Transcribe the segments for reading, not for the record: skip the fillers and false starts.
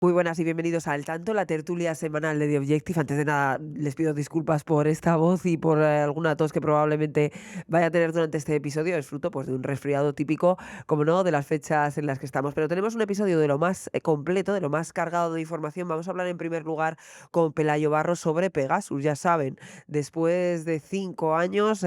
Muy buenas y bienvenidos a Al Tanto, la tertulia semanal de The Objective. Antes de nada, les pido disculpas por esta voz y por alguna tos que probablemente vaya a tener durante este episodio. Es fruto pues, de un resfriado típico, como no, de las fechas en las que estamos. Pero tenemos un episodio de lo más completo, de lo más cargado de información. Vamos a hablar en primer lugar con Pelayo Barros sobre Pegasus. Ya saben, después de 5 años,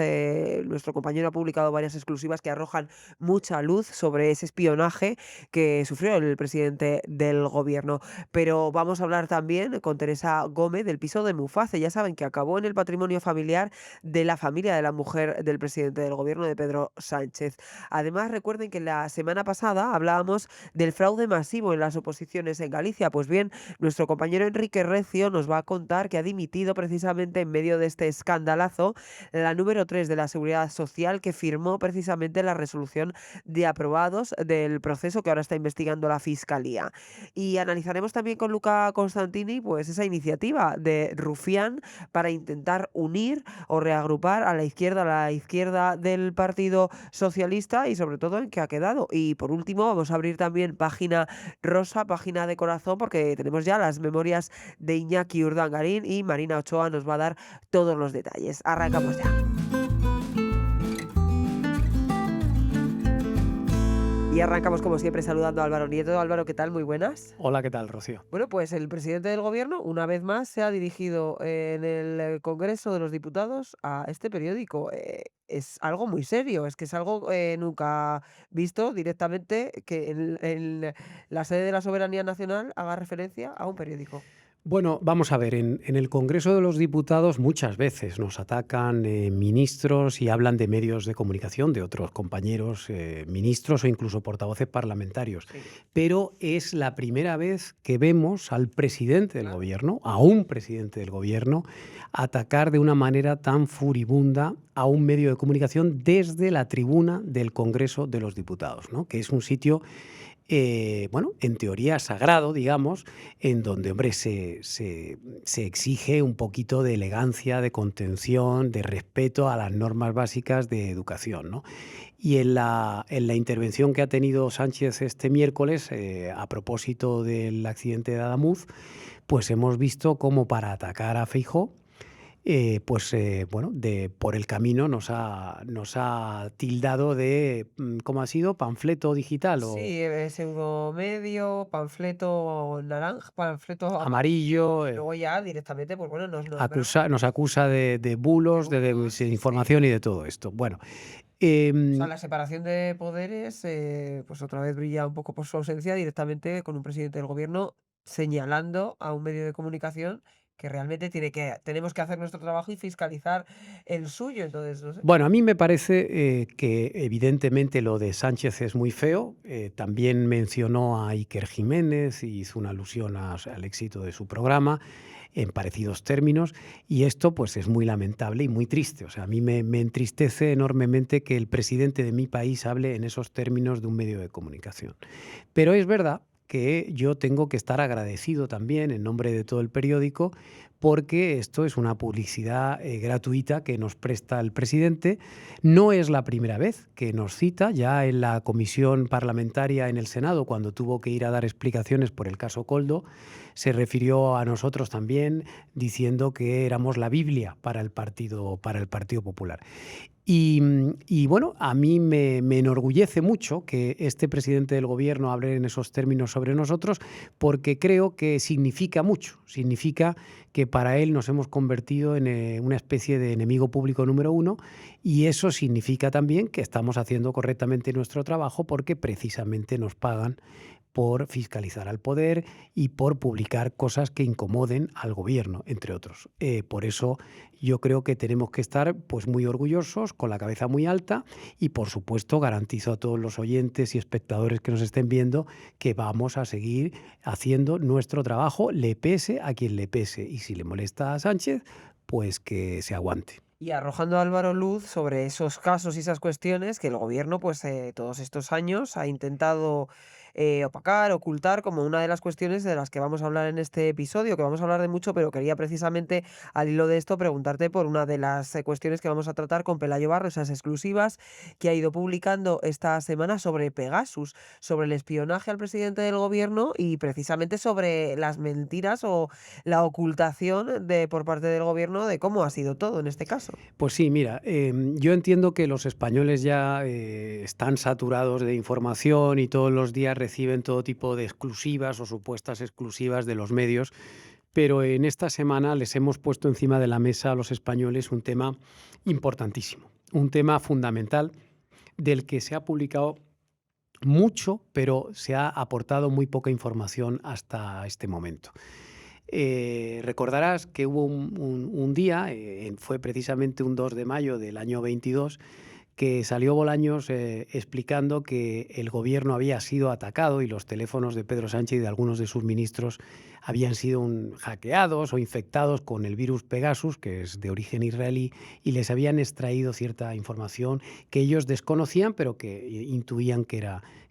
nuestro compañero ha publicado varias exclusivas que arrojan mucha luz sobre ese espionaje que sufrió el presidente del gobierno. Pero vamos a hablar también con Teresa Gómez del piso de Muface. Ya saben que acabó en el patrimonio familiar de la familia de la mujer del presidente del gobierno, de Pedro Sánchez. Además, recuerden que la semana pasada hablábamos del fraude masivo en las oposiciones en Galicia. Pues bien, nuestro compañero Enrique Recio nos va a contar que ha dimitido precisamente en medio de este escandalazo la número 3 de la Seguridad Social, que firmó precisamente la resolución de aprobados del proceso que ahora está investigando la Fiscalía. Y analizaremos también con Luca Constantini pues esa iniciativa de Rufián para intentar unir o reagrupar a la izquierda del Partido Socialista y sobre todo en qué ha quedado. Y por último vamos a abrir también página rosa, página de corazón, porque tenemos ya las memorias de Iñaki Urdangarín y Marina Ochoa nos va a dar todos los detalles. Arrancamos ya. Y arrancamos como siempre saludando a Álvaro Nieto. Álvaro, ¿qué tal? Muy buenas. Hola, ¿qué tal, Rocío? Bueno, pues el presidente del gobierno, una vez más, se ha dirigido en el Congreso de los Diputados a este periódico. Es algo muy serio, es que es algo nunca visto directamente que en la sede de la soberanía nacional haga referencia a un periódico. Bueno, vamos a ver, en el Congreso de los Diputados muchas veces nos atacan ministros y hablan de medios de comunicación, de otros compañeros ministros o incluso portavoces parlamentarios. Sí, Pero es la primera vez que vemos al presidente del claro. gobierno, a un presidente del gobierno, atacar de una manera tan furibunda a un medio de comunicación desde la tribuna del Congreso de los Diputados, ¿no? Que es un sitio bueno, en teoría sagrado, digamos, en donde, hombre, se exige un poquito de elegancia, de contención, de respeto a las normas básicas de educación, ¿no? Y en la intervención que ha tenido Sánchez este miércoles, a propósito del accidente de Adamuz, pues hemos visto cómo para atacar a Feijóo, bueno, por el camino nos ha tildado de, ¿cómo ha sido? ¿Panfleto digital o Sí, pseudomedio, panfleto naranja, panfleto amarillo? luego ya directamente, pues bueno, nos nombra Nos acusa de bulos, de bulos, sí. desinformación y de todo esto. Bueno, O sea, em, la separación de poderes, pues otra vez brilla un poco por su ausencia, directamente con un presidente del gobierno señalando a un medio de comunicación que realmente tenemos que hacer nuestro trabajo y fiscalizar el suyo. Entonces, no sé. bueno, a mí me parece que evidentemente lo de Sánchez es muy feo. También mencionó a Iker Jiménez y hizo una alusión al éxito de su programa en parecidos términos, y esto pues es muy lamentable y muy triste. O sea, a mí me entristece enormemente que el presidente de mi país hable en esos términos de un medio de comunicación. Pero es verdad que yo tengo que estar agradecido también en nombre de todo el periódico, porque esto es una publicidad gratuita que nos presta el presidente. No es la primera vez que nos cita, ya en la comisión parlamentaria en el Senado, cuando tuvo que ir a dar explicaciones por el caso Coldo, se refirió a nosotros también diciendo que éramos la Biblia para el Partido Popular. Y bueno, a mí me enorgullece mucho que este presidente del gobierno hable en esos términos sobre nosotros, porque creo que significa mucho. Significa que para él nos hemos convertido en una especie de enemigo público número uno, y eso significa también que estamos haciendo correctamente nuestro trabajo, porque precisamente nos pagan por fiscalizar al poder y por publicar cosas que incomoden al gobierno, entre otros. Por eso yo creo que tenemos que estar pues muy orgullosos, con la cabeza muy alta, y por supuesto garantizo a todos los oyentes y espectadores que nos estén viendo que vamos a seguir haciendo nuestro trabajo, le pese a quien le pese, y si le molesta a Sánchez, pues que se aguante. Y arrojando a Álvaro luz sobre esos casos y esas cuestiones que el gobierno, pues todos estos años ha intentado opacar, ocultar, como una de las cuestiones de las que vamos a hablar en este episodio, que vamos a hablar de mucho, pero quería precisamente al hilo de esto preguntarte por una de las cuestiones que vamos a tratar con Pelayo Barro, esas exclusivas que ha ido publicando esta semana sobre Pegasus, sobre el espionaje al presidente del gobierno y precisamente sobre las mentiras o la ocultación de por parte del gobierno de cómo ha sido todo en este caso. Pues sí, mira, yo entiendo que los españoles ya están saturados de información y todos los días reciben todo tipo de exclusivas o supuestas exclusivas de los medios, pero en esta semana les hemos puesto encima de la mesa a los españoles un tema importantísimo, un tema fundamental del que se ha publicado mucho, pero se ha aportado muy poca información hasta este momento. Recordarás que hubo un día, fue precisamente un 2 de mayo del año 22, que salió Bolaños explicando que el gobierno había sido atacado y los teléfonos de Pedro Sánchez y de algunos de sus ministros habían sido hackeados o infectados con el virus Pegasus, que es de origen israelí, y les habían extraído cierta información que ellos desconocían, pero que intuían que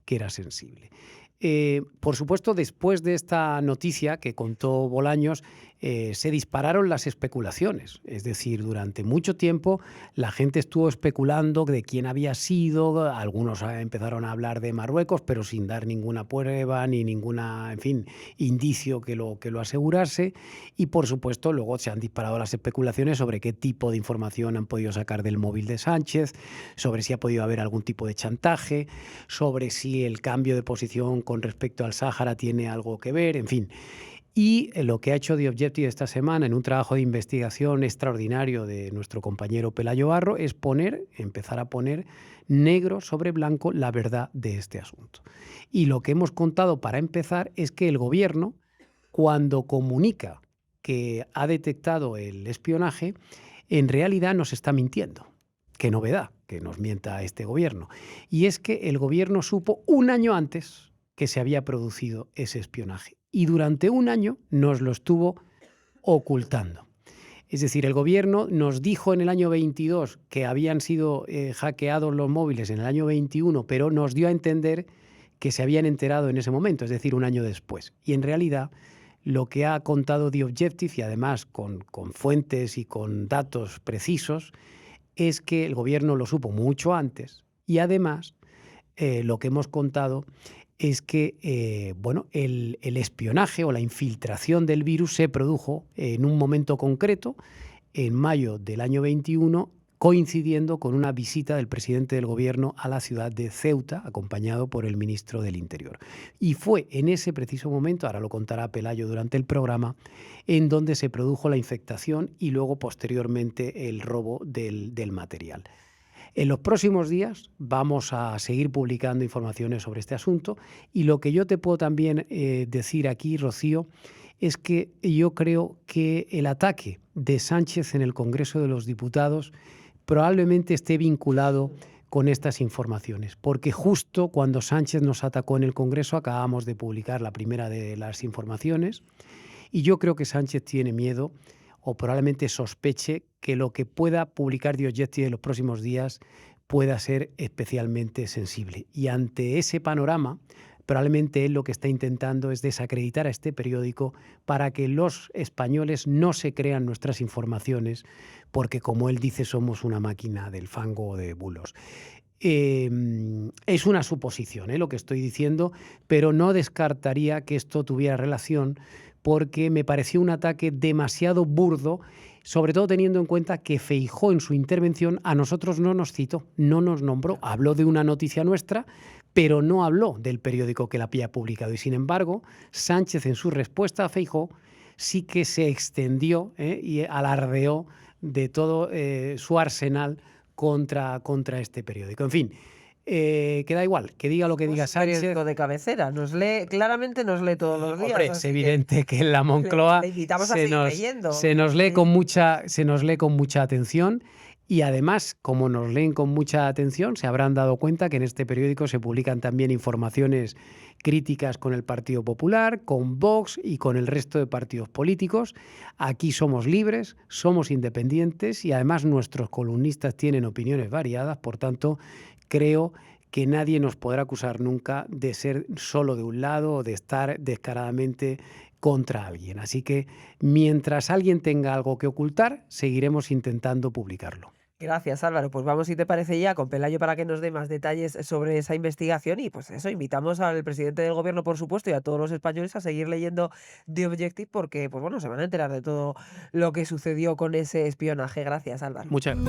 era sensible. Por supuesto, después de esta noticia que contó Bolaños, se dispararon las especulaciones. Es decir, durante mucho tiempo la gente estuvo especulando de quién había sido. Algunos empezaron a hablar de Marruecos, pero sin dar ninguna prueba ni ninguna, en fin, indicio que lo asegurase. Y por supuesto, luego se han disparado las especulaciones sobre qué tipo de información han podido sacar del móvil de Sánchez, sobre si ha podido haber algún tipo de chantaje, sobre si el cambio de posición con respecto al Sáhara tiene algo que ver, en fin. Y lo que ha hecho The Objective esta semana en un trabajo de investigación extraordinario de nuestro compañero Pelayo Barro es empezar a poner negro sobre blanco la verdad de este asunto. Y lo que hemos contado para empezar es que el gobierno, cuando comunica que ha detectado el espionaje, en realidad nos está mintiendo. Qué novedad que nos mienta este gobierno. Y es que el gobierno supo un año antes que se había producido ese espionaje. Y durante un año nos lo estuvo ocultando. Es decir, el gobierno nos dijo en el año 22 que habían sido hackeados los móviles en el año 21, pero nos dio a entender que se habían enterado en ese momento, es decir, un año después. Y en realidad lo que ha contado The Objective, y además con fuentes y con datos precisos, es que el gobierno lo supo mucho antes y además lo que hemos contado es que el espionaje o la infiltración del virus se produjo en un momento concreto, en mayo del año 21, coincidiendo con una visita del presidente del gobierno a la ciudad de Ceuta, acompañado por el ministro del Interior. Y fue en ese preciso momento, ahora lo contará Pelayo durante el programa, en donde se produjo la infectación y luego posteriormente el robo del material. En los próximos días vamos a seguir publicando informaciones sobre este asunto y lo que yo te puedo también decir aquí, Rocío, es que yo creo que el ataque de Sánchez en el Congreso de los Diputados probablemente esté vinculado con estas informaciones, porque justo cuando Sánchez nos atacó en el Congreso acabamos de publicar la primera de las informaciones y yo creo que Sánchez tiene miedo o probablemente sospeche que lo que pueda publicar The Objective en los próximos días pueda ser especialmente sensible. Y ante ese panorama, probablemente él lo que está intentando es desacreditar a este periódico para que los españoles no se crean nuestras informaciones, porque como él dice, somos una máquina del fango o de bulos. Es una suposición, lo que estoy diciendo, pero no descartaría que esto tuviera relación porque me pareció un ataque demasiado burdo, sobre todo teniendo en cuenta que Feijóo en su intervención a nosotros no nos citó, no nos nombró, habló de una noticia nuestra, pero no habló del periódico que la había publicado. Y sin embargo, Sánchez en su respuesta a Feijóo sí que se extendió y alardeó de todo su arsenal contra este periódico. En fin, que da igual, que diga lo que diga Sánchez. Periódico de cabecera, claramente nos lee todos los días. Hombre, es evidente que en la Moncloa le invitamos a seguir leyendo. se nos lee con mucha atención y además, como nos leen con mucha atención, se habrán dado cuenta que en este periódico se publican también informaciones críticas con el Partido Popular, con Vox y con el resto de partidos políticos. Aquí somos libres, somos independientes y además nuestros columnistas tienen opiniones variadas, por tanto, creo que nadie nos podrá acusar nunca de ser solo de un lado o de estar descaradamente contra alguien. Así que mientras alguien tenga algo que ocultar, seguiremos intentando publicarlo. Gracias, Álvaro. Pues vamos, si te parece, ya con Pelayo para que nos dé más detalles sobre esa investigación y pues eso, invitamos al presidente del gobierno, por supuesto, y a todos los españoles a seguir leyendo The Objective porque, pues bueno, se van a enterar de todo lo que sucedió con ese espionaje. Gracias, Álvaro. Muchas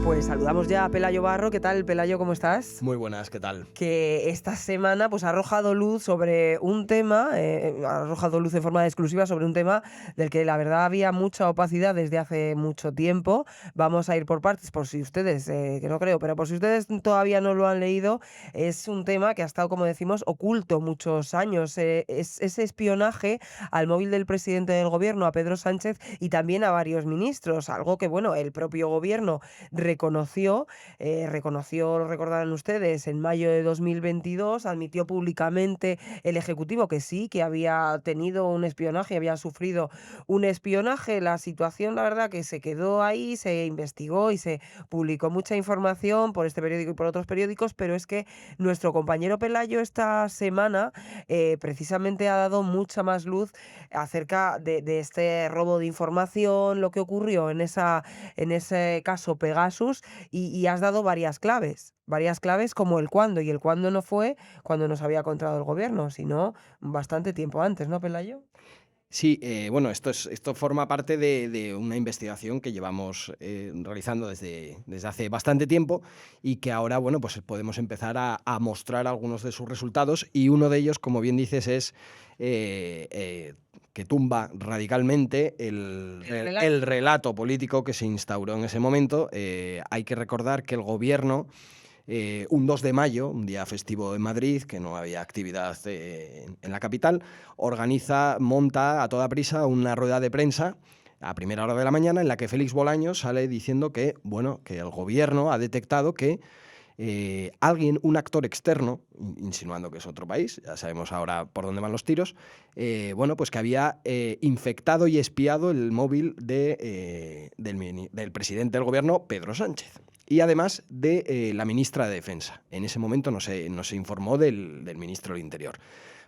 Pues saludamos ya a Pelayo Barro. ¿Qué tal, Pelayo? ¿Cómo estás? Muy buenas, ¿qué tal? Que esta semana pues ha arrojado luz sobre un tema, ha arrojado luz de forma exclusiva sobre un tema del que la verdad había mucha opacidad desde hace mucho tiempo. Vamos a ir por partes, por si ustedes, que no creo, pero por si ustedes todavía no lo han leído, es un tema que ha estado, como decimos, oculto muchos años. Es ese espionaje al móvil del presidente del gobierno, a Pedro Sánchez, y también a varios ministros, algo que, bueno, el propio gobierno reconoció, lo recordarán ustedes, en mayo de 2022, admitió públicamente el Ejecutivo que sí, que había tenido un espionaje, había sufrido un espionaje. La situación, la verdad, que se quedó ahí, se investigó y se publicó mucha información por este periódico y por otros periódicos, pero es que nuestro compañero Pelayo esta semana precisamente ha dado mucha más luz acerca de este robo de información, lo que ocurrió en ese caso Pegasus, y has dado varias claves como el cuándo, y el cuándo no fue cuando nos había contratado el gobierno, sino bastante tiempo antes, ¿no, Pelayo? Sí, bueno, esto forma parte de una investigación que llevamos realizando desde hace bastante tiempo y que ahora, bueno, pues podemos empezar a mostrar algunos de sus resultados y uno de ellos, como bien dices, es que tumba radicalmente el relato político que se instauró en ese momento. Hay que recordar que el gobierno un 2 de mayo, un día festivo en Madrid, que no había actividad en la capital, monta a toda prisa una rueda de prensa a primera hora de la mañana en la que Félix Bolaños sale diciendo que, bueno, que el gobierno ha detectado que alguien, un actor externo, insinuando que es otro país, ya sabemos ahora por dónde van los tiros, bueno, pues que había infectado y espiado el móvil del presidente del gobierno, Pedro Sánchez. Y además de la ministra de Defensa. En ese momento no se informó del ministro del Interior.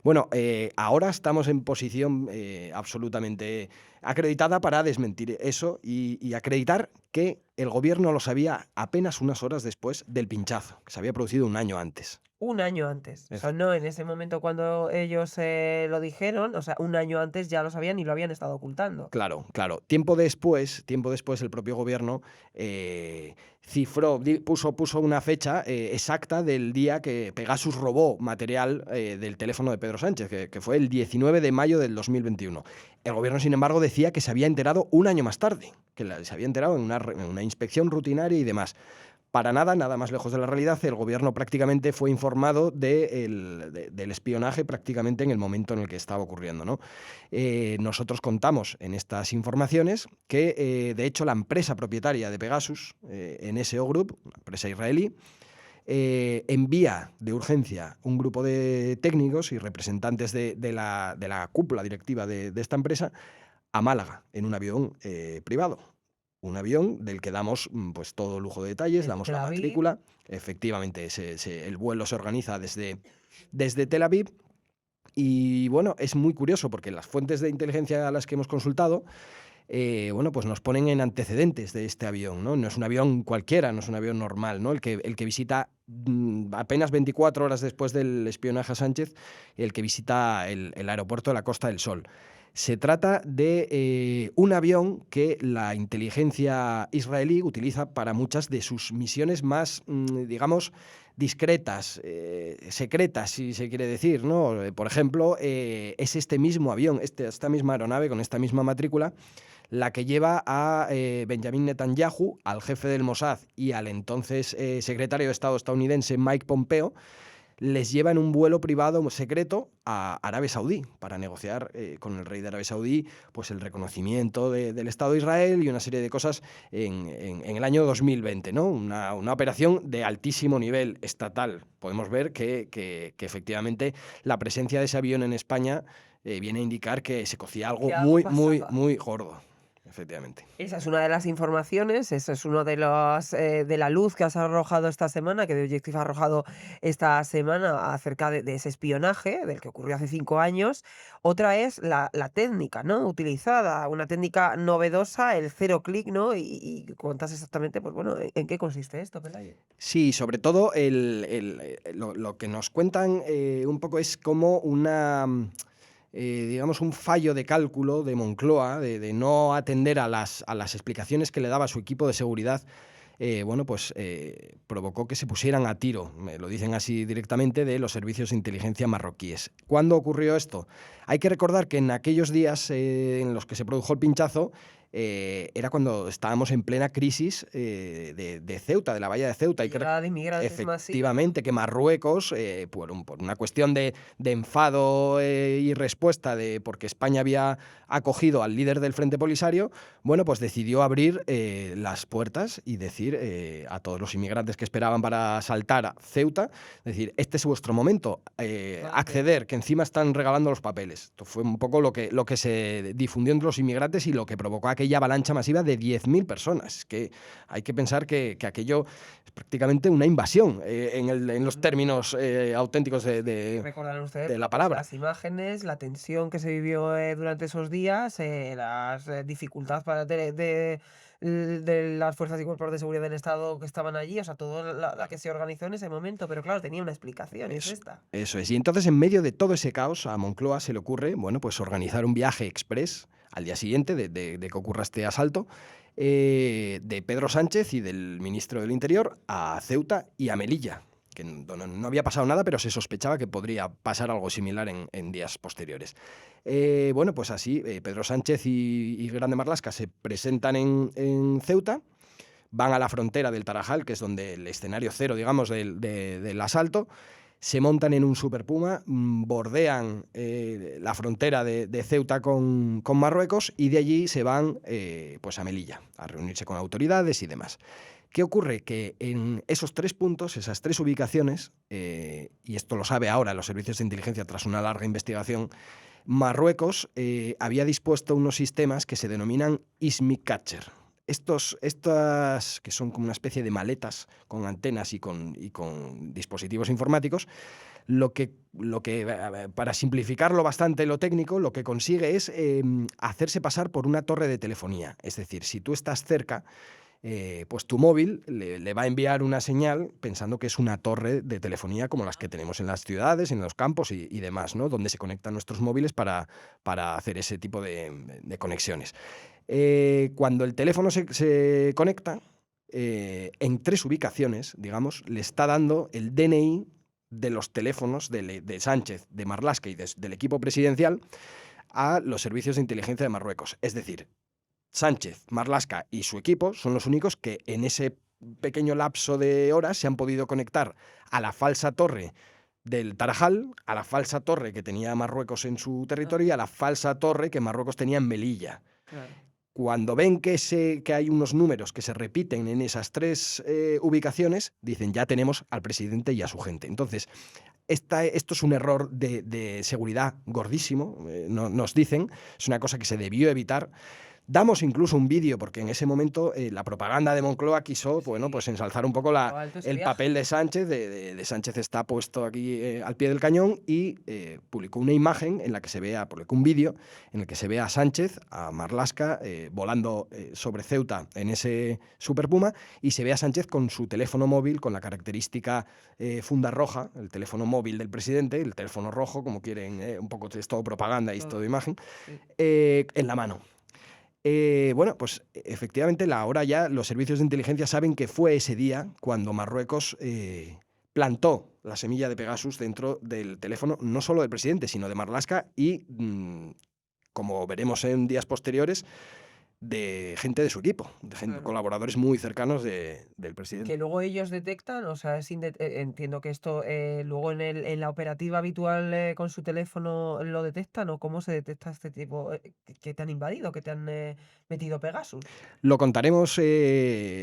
Bueno, ahora estamos en posición absolutamente acreditada para desmentir eso y acreditar que el gobierno lo sabía apenas unas horas después del pinchazo, que se había producido un año antes. Un año antes. O Eso. sea, no en ese momento cuando ellos lo dijeron, o sea, un año antes ya lo sabían y lo habían estado ocultando. Claro, claro. Tiempo después el propio gobierno puso una fecha exacta del día que Pegasus robó material del teléfono de Pedro Sánchez, que fue el 19 de mayo del 2021. El gobierno, sin embargo, decía que se había enterado un año más tarde, que se había enterado en una inspección rutinaria y demás. Para nada más lejos de la realidad, el gobierno prácticamente fue informado del espionaje prácticamente en el momento en el que estaba ocurriendo, ¿no? Nosotros contamos en estas informaciones que, de hecho, la empresa propietaria de Pegasus, NSO Group, una empresa israelí, envía de urgencia un grupo de técnicos y representantes de la cúpula directiva de esta empresa a Málaga en un avión privado. Un avión del que damos pues todo lujo de detalles, damos la matrícula. Efectivamente, el vuelo se organiza desde Tel Aviv. Y bueno, es muy curioso porque las fuentes de inteligencia a las que hemos consultado, bueno, pues nos ponen en antecedentes de este avión, ¿no? No es un avión cualquiera, no es un avión normal, ¿no? El que visita apenas 24 horas después del espionaje a Sánchez, el que visita el aeropuerto de la Costa del Sol. Se trata de un avión que la inteligencia israelí utiliza para muchas de sus misiones más, digamos, discretas, secretas, si se quiere decir, ¿no? Por ejemplo, es este mismo avión, esta misma aeronave con esta misma matrícula, la que lleva a Benjamin Netanyahu, al jefe del Mossad y al entonces secretario de Estado estadounidense Mike Pompeo, les lleva en un vuelo privado secreto a Arabia Saudí para negociar con el rey de Arabia Saudí pues el reconocimiento del Estado de Israel y una serie de cosas en el año 2020, ¿no? Una operación de altísimo nivel estatal. Podemos ver que efectivamente la presencia de ese avión en España viene a indicar que se cocía algo muy gordo. efectivamente. Esa es una de las informaciones, eso es uno de la luz que has arrojado esta semana, que The Objective ha arrojado esta semana acerca de ese espionaje, del que ocurrió hace 5 años. Otra es la técnica, ¿no?, utilizada, una técnica novedosa, el cero clic, ¿no? Y cuentas exactamente, pues bueno, ¿en qué consiste esto, Pelayo? Sí, sobre todo lo que nos cuentan un poco es como digamos, un fallo de cálculo de Moncloa, de no atender a las explicaciones que le daba su equipo de seguridad. Bueno, pues provocó que se pusieran a tiro, me lo dicen así directamente, de los servicios de inteligencia marroquíes. ¿Cuándo ocurrió esto? Hay que recordar que en aquellos días en los que se produjo el pinchazo, era cuando estábamos en plena crisis de Ceuta, de la bahía de Ceuta. Llegada de inmigrantes masiva, ¿no? Efectivamente, que Marruecos, por una cuestión de enfado y respuesta porque España había acogido al líder del Frente Polisario, bueno, pues decidió abrir las puertas y decir a todos los inmigrantes que esperaban para saltar a Ceuta, decir, este es vuestro momento, acceder, que encima están regalando los papeles. Esto fue un poco lo que se difundió entre los inmigrantes y lo que provocó aquella avalancha masiva de 10.000 personas. Que hay que pensar que aquello es prácticamente una invasión en los términos auténticos Recordarán ustedes de la palabra. las imágenes, la tensión que se vivió durante esos días, las dificultades de las fuerzas y cuerpos de seguridad del Estado que estaban allí, o sea, todo la que se organizó en ese momento, pero claro, tenía una explicación, y es esta. Eso es. Y entonces, en medio de todo ese caos, a Moncloa se le ocurre, bueno, pues organizar un viaje express al día siguiente de que ocurra este asalto, de Pedro Sánchez y del ministro del Interior a Ceuta y a Melilla, que no había pasado nada, pero se sospechaba que podría pasar algo similar en días posteriores. Bueno, pues así, Pedro Sánchez y Grande Marlaska se presentan en Ceuta, van a la frontera del Tarajal, que es donde el escenario cero, digamos, del asalto, se montan en un Super Puma, bordean la frontera de Ceuta con Marruecos y de allí se van pues a Melilla, a reunirse con autoridades y demás. ¿Qué ocurre? Que en esos 3 puntos, esas 3 ubicaciones, y esto lo sabe ahora los servicios de inteligencia tras una larga investigación, Marruecos había dispuesto unos sistemas que se denominan ISMI Catcher. Estas que son como una especie de maletas con antenas y con dispositivos informáticos, lo que para simplificarlo bastante lo técnico, lo que consigue es hacerse pasar por una torre de telefonía. Es decir, si tú estás cerca, pues tu móvil le va a enviar una señal pensando que es una torre de telefonía como las que tenemos en las ciudades, en los campos y demás, ¿no? Donde se conectan nuestros móviles para hacer ese tipo de conexiones. Cuando el teléfono se conecta, en 3 ubicaciones, digamos, le está dando el DNI de los teléfonos de Sánchez, de Marlaska y del equipo presidencial a los servicios de inteligencia de Marruecos. Es decir, Sánchez, Marlaska y su equipo son los únicos que en ese pequeño lapso de horas se han podido conectar a la falsa torre del Tarajal, a la falsa torre que tenía Marruecos en su territorio y a la falsa torre que Marruecos tenía en Melilla. Claro. Cuando ven que hay unos números que se repiten en esas 3 ubicaciones, dicen, ya tenemos al presidente y a su gente. Entonces, esto es un error de seguridad gordísimo, nos dicen, es una cosa que se debió evitar. Damos incluso un vídeo, porque en ese momento la propaganda de Moncloa quiso, bueno, pues ensalzar un poco el papel de Sánchez. De Sánchez está puesto aquí al pie del cañón y publicó una imagen en la que publicó un vídeo en el que se ve a Sánchez, a Marlaska, volando sobre Ceuta en ese Super Puma, y se ve a Sánchez con su teléfono móvil, con la característica funda roja, el teléfono móvil del presidente, el teléfono rojo, como quieren, un poco es todo propaganda y es todo imagen, en la mano. Bueno, pues efectivamente ahora ya los servicios de inteligencia saben que fue ese día cuando Marruecos plantó la semilla de Pegasus dentro del teléfono, no solo del presidente, sino de Marlaska y, como veremos en días posteriores, de gente de su equipo, Claro. colaboradores muy cercanos del presidente. Que luego ellos detectan, o sea, entiendo que esto luego en la operativa habitual con su teléfono lo detectan, o cómo se detecta este tipo, que te han invadido, que te han metido Pegasus. Lo contaremos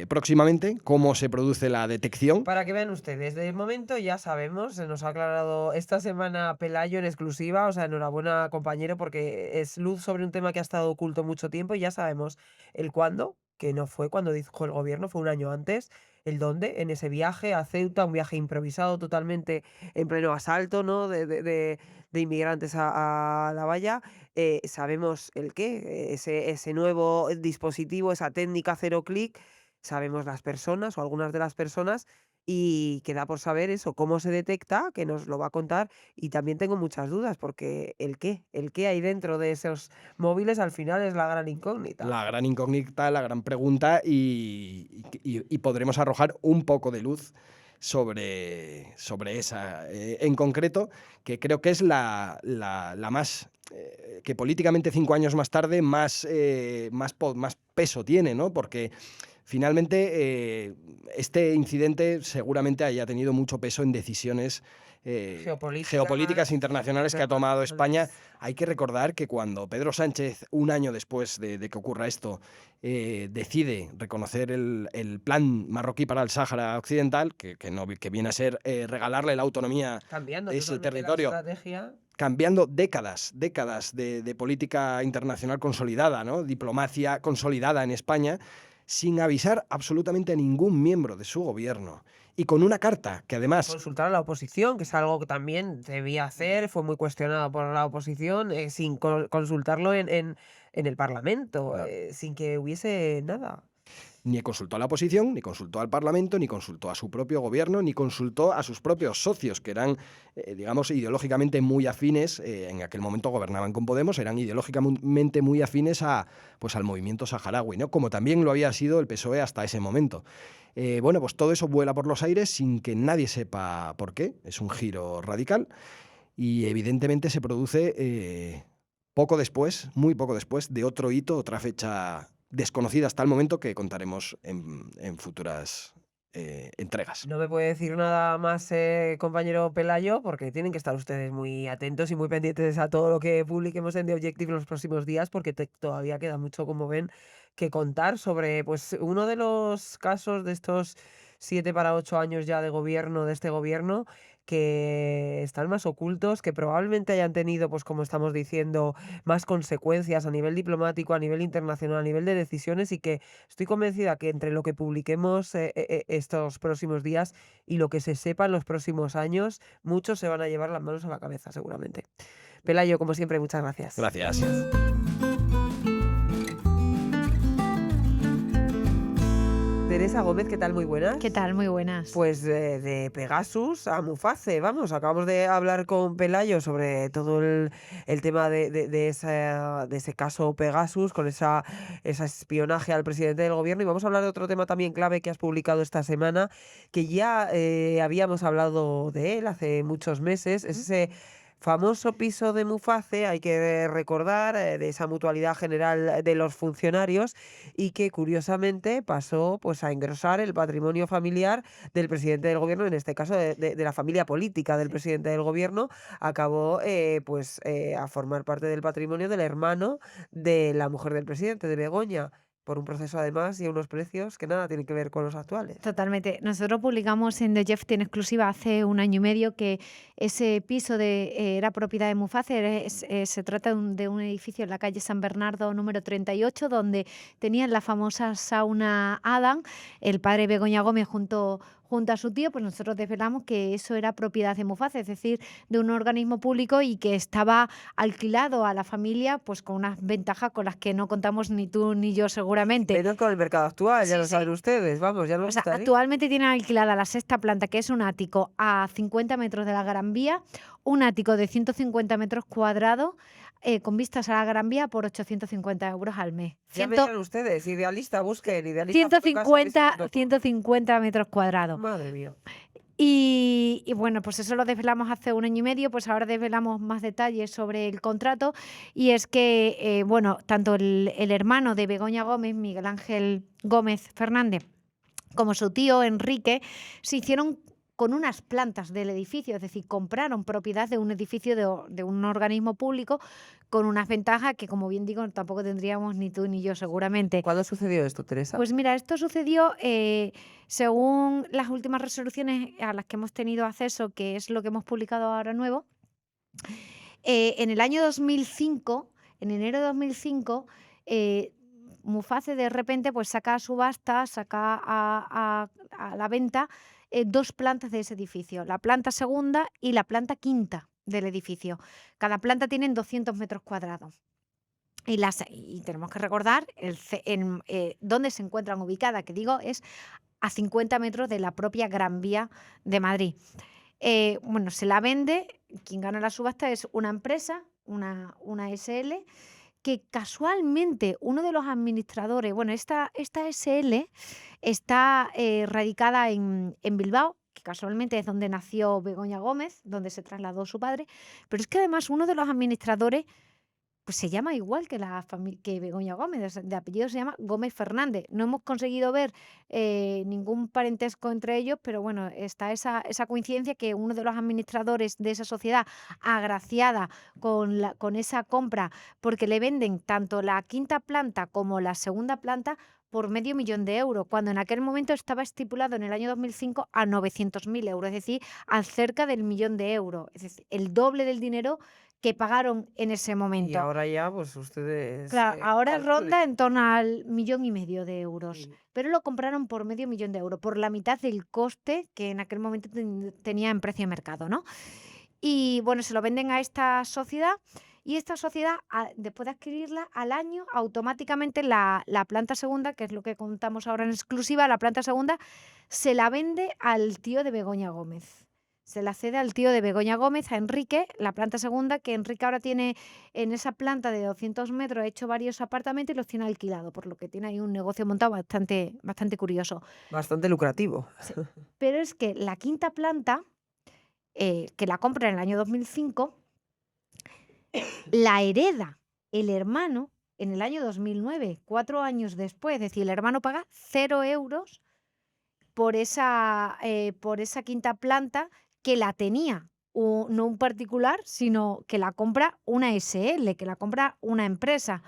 próximamente, cómo se produce la detección. Para que vean ustedes, de momento ya sabemos, se nos ha aclarado esta semana Pelayo en exclusiva, o sea, enhorabuena compañero, porque es luz sobre un tema que ha estado oculto mucho tiempo y ya sabemos sabemos el cuándo, que no fue cuando dijo el gobierno, fue un año antes, el dónde, en ese viaje a Ceuta, un viaje improvisado totalmente en pleno asalto, ¿no? De inmigrantes a la valla. Sabemos el qué, ese nuevo dispositivo, esa técnica cero clic, sabemos las personas o algunas de las personas y queda por saber eso, cómo se detecta, que nos lo va a contar. Y también tengo muchas dudas porque el qué hay dentro de esos móviles al final es la gran incógnita. La gran incógnita, la gran pregunta y podremos arrojar un poco de luz sobre esa en concreto, que creo que es la más, que políticamente 5 años más tarde más peso tiene, ¿no? Porque finalmente este incidente seguramente haya tenido mucho peso en decisiones geopolíticas internacionales que ha tomado España. Internacionales. Hay que recordar que cuando Pedro Sánchez, un año después de que ocurra esto, decide reconocer el plan marroquí para el Sáhara Occidental, que viene a ser regalarle la autonomía Cambiando de ese totalmente la territorio, estrategia. cambiando décadas de política internacional consolidada, ¿no? Diplomacia consolidada en España, sin avisar absolutamente a ningún miembro de su gobierno. Y con una carta que además Consultar a la oposición, que es algo que también debía hacer, fue muy cuestionado por la oposición, sin consultarlo en el Parlamento, sin que hubiese nada. ni consultó a la oposición, ni consultó al Parlamento, ni consultó a su propio gobierno, ni consultó a sus propios socios, que eran, digamos, ideológicamente muy afines, en aquel momento gobernaban con Podemos, eran ideológicamente muy afines pues, al movimiento saharaui, ¿no? Como también lo había sido el PSOE hasta ese momento. Bueno, pues todo eso vuela por los aires sin que nadie sepa por qué, es un giro radical y evidentemente se produce poco después, muy poco después, de otro hito, otra fecha desconocida hasta el momento que contaremos en futuras entregas. No me puede decir nada más, compañero Pelayo, porque tienen que estar ustedes muy atentos y muy pendientes a todo lo que publiquemos en The Objective en los próximos días, porque todavía queda mucho, como ven, que contar sobre pues uno de los casos de estos 7 para 8 años ya de gobierno, de este gobierno, que están más ocultos, que probablemente hayan tenido, pues como estamos diciendo, más consecuencias a nivel diplomático, a nivel internacional, a nivel de decisiones y que estoy convencida que entre lo que publiquemos estos próximos días y lo que se sepa en los próximos años, muchos se van a llevar las manos a la cabeza, seguramente. Pelayo, como siempre, muchas gracias. Gracias. Teresa Gómez, ¿qué tal? Muy buenas. ¿Qué tal? Muy buenas. Pues de Pegasus a Muface, vamos, acabamos de hablar con Pelayo sobre todo el tema de ese caso Pegasus, con ese espionaje al presidente del gobierno, y vamos a hablar de otro tema también clave que has publicado esta semana, que ya habíamos hablado de él hace muchos meses, es ese famoso piso de Muface, hay que recordar, de esa mutualidad general de los funcionarios y que curiosamente pasó pues a engrosar el patrimonio familiar del presidente del gobierno, en este caso de la familia política del presidente del gobierno, acabó a formar parte del patrimonio del hermano de la mujer del presidente, de Begoña, por un proceso además y a unos precios que nada tienen que ver con los actuales. Totalmente. Nosotros publicamos en The Jeff en exclusiva hace un año y medio que ese piso era propiedad de Muface. Se trata de un edificio en la calle San Bernardo número 38, donde tenían la famosa sauna Adam, el padre Begoña Gómez junto a su tío. Pues nosotros desvelamos que eso era propiedad de Muface, es decir, de un organismo público y que estaba alquilado a la familia pues con unas ventajas con las que no contamos ni tú ni yo seguramente. Menos con el mercado actual, ya Sí, lo saben sí. ustedes, vamos, ya nos O sea, gustaría. actualmente tienen alquilada la sexta planta, que es un ático a 50 metros de la Gran Vía, un ático de 150 metros cuadrados con vistas a la Gran Vía por 850 euros al mes. Ya me dirán ustedes, idealista, busquen, idealista. 150 metros cuadrados. Madre mía. Y bueno, pues eso lo desvelamos hace un año y medio, pues ahora desvelamos más detalles sobre el contrato y es que, bueno, tanto el hermano de Begoña Gómez, Miguel Ángel Gómez Fernández, como su tío Enrique, se hicieron con unas plantas del edificio, es decir, compraron propiedad de un edificio de un organismo público con unas ventajas que, como bien digo, tampoco tendríamos ni tú ni yo seguramente. ¿Cuándo sucedió esto, Teresa? Pues mira, esto sucedió según las últimas resoluciones a las que hemos tenido acceso, que es lo que hemos publicado ahora nuevo. En el año 2005, en enero de 2005, Muface de repente pues saca a subasta, saca a la venta 2 plantas de ese edificio, la planta segunda y la planta quinta del edificio. Cada planta tiene 200 metros cuadrados. Y tenemos que recordar dónde se encuentran ubicadas, que digo, es a 50 metros de la propia Gran Vía de Madrid. Bueno, se la vende, quien gana la subasta es una empresa, una SL, que casualmente uno de los administradores, bueno, esta SL está radicada en Bilbao, que casualmente es donde nació Begoña Gómez, donde se trasladó su padre, pero es que además uno de los administradores pues se llama igual que Begoña Gómez, de apellido se llama Gómez Fernández. No hemos conseguido ver ningún parentesco entre ellos, pero bueno, está esa coincidencia que uno de los administradores de esa sociedad, agraciada con esa compra, porque le venden tanto la quinta planta como la segunda planta por €500.000, cuando en aquel momento estaba estipulado en el año 2005 a 900.000 euros, es decir, a cerca del €1.000.000, es decir, el doble del dinero que pagaron en ese Y momento. ahora ya, pues ustedes Claro, ahora calculen. ronda en torno al 1,5 millones de euros, Sí. pero lo compraron por €500.000, por la mitad del coste que en aquel momento tenía en precio de mercado, ¿no? Y bueno, se lo venden a esta sociedad y esta sociedad, después de adquirirla, al año automáticamente la planta segunda, que es lo que contamos ahora en exclusiva, la planta segunda se la vende al tío de Begoña Gómez. Se la cede al tío de Begoña Gómez, a Enrique, la planta segunda, que Enrique ahora tiene en esa planta de 200 metros, ha hecho varios apartamentos y los tiene alquilados, por lo que tiene ahí un negocio montado bastante curioso. Bastante lucrativo. Sí, pero es que la quinta planta, que la compra en el año 2005, la hereda el hermano en el año 2009, 4 años después. Es decir, el hermano paga 0 euros por esa quinta planta que la tenía no un particular, sino que la compra una SL, que la compra una empresa.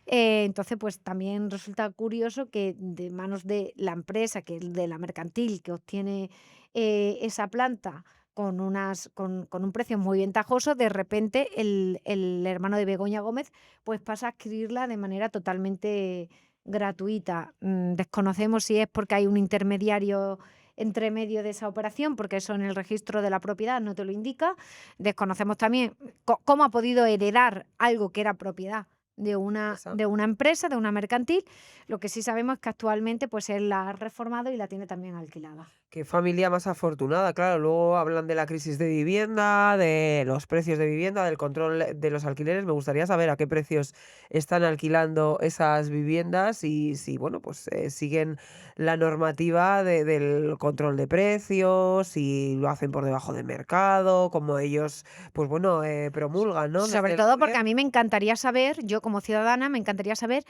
Entonces, pues también resulta curioso que de manos de la empresa, que es de la mercantil, que obtiene esa planta con un precio muy ventajoso, de repente el hermano de Begoña Gómez pues pasa a adquirirla de manera totalmente gratuita. Desconocemos si es porque hay un intermediario entre medio de esa operación, porque eso en el registro de la propiedad no te lo indica. Desconocemos también cómo ha podido heredar algo que era propiedad de una empresa, de una mercantil. Lo que sí sabemos es que actualmente pues él la ha reformado y la tiene también alquilada. Qué familia más afortunada, claro. Luego hablan de la crisis de vivienda, de los precios de vivienda, del control de los alquileres. Me gustaría saber a qué precios están alquilando esas viviendas y si, bueno, pues siguen la normativa del control de precios, si lo hacen por debajo de mercado, como ellos, pues bueno, promulgan, ¿no? Sobre Desde el todo porque a gobierno. mí me encantaría saber, yo como ciudadana, me encantaría saber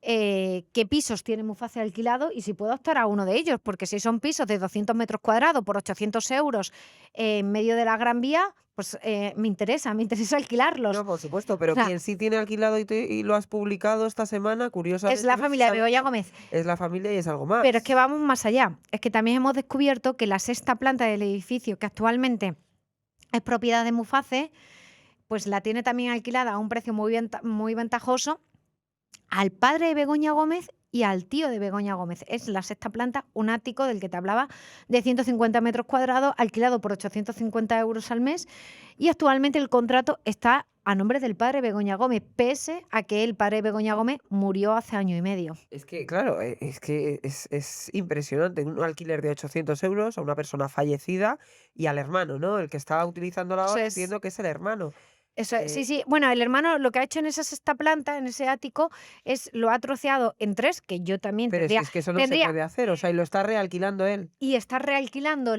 qué pisos tiene Muface alquilado y si puedo optar a uno de ellos, porque si son pisos de 200 metros cuadrados por 800 euros en medio de la Gran Vía, pues me interesa alquilarlos. No, por supuesto, O pero sea, quien sí tiene alquilado y lo has publicado esta semana, es la curiosamente, familia de Begoña Gómez. es la familia y es algo Pero es que más. vamos más allá. Es que también hemos descubierto que la sexta planta del edificio, que actualmente es propiedad de Muface, pues la tiene también alquilada a un precio muy ventajoso al padre de Begoña Gómez y al tío de Begoña Gómez. Es la sexta planta, un ático del que te hablaba, de 150 metros cuadrados, alquilado por 850 euros al mes, y actualmente el contrato está a nombre del padre de Begoña Gómez, pese a que el padre de Begoña Gómez murió hace año y medio. Es que, claro, es que es impresionante. Un alquiler de 800 euros a una persona fallecida y al hermano, ¿no? El que estaba utilizándola Eso ahora, es. entiendo que es el hermano. Eso es, sí, Eh, sí. Bueno, el hermano lo que ha hecho en esa sexta planta, en ese ático, lo ha troceado en 3, que yo también pero si es que eso no se tendría puede hacer, o sea, y lo está realquilando él. y está realquilando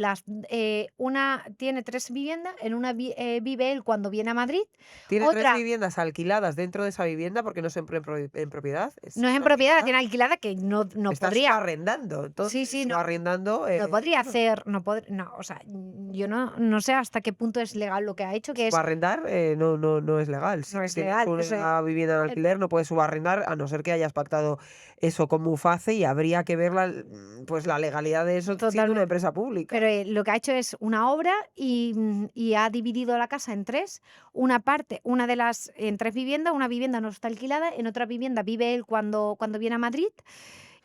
tiene 3 viviendas, en una vive él cuando viene a Madrid, Tiene 3 otra viviendas alquiladas dentro de esa vivienda porque no es en propiedad, no es en una propiedad, la alquilada. tiene alquilada, que no Está podría. subarrendando. Sí, Entonces, sí, no, subarrendando, no podría claro, hacer, no, o sea, yo no sé hasta qué punto es legal lo que ha hecho, que es subarrendar, no es legal. Si No es tienes legal. Eso una vivienda en alquiler, no puedes subarrendar a no ser que hayas pactado eso con Muface, y habría que ver pues la legalidad de eso siendo una totalmente. empresa pública. Pero lo que ha hecho es una obra y ha dividido la casa en tres. Una parte, en tres viviendas, una vivienda no está alquilada, en otra vivienda vive él cuando viene a Madrid,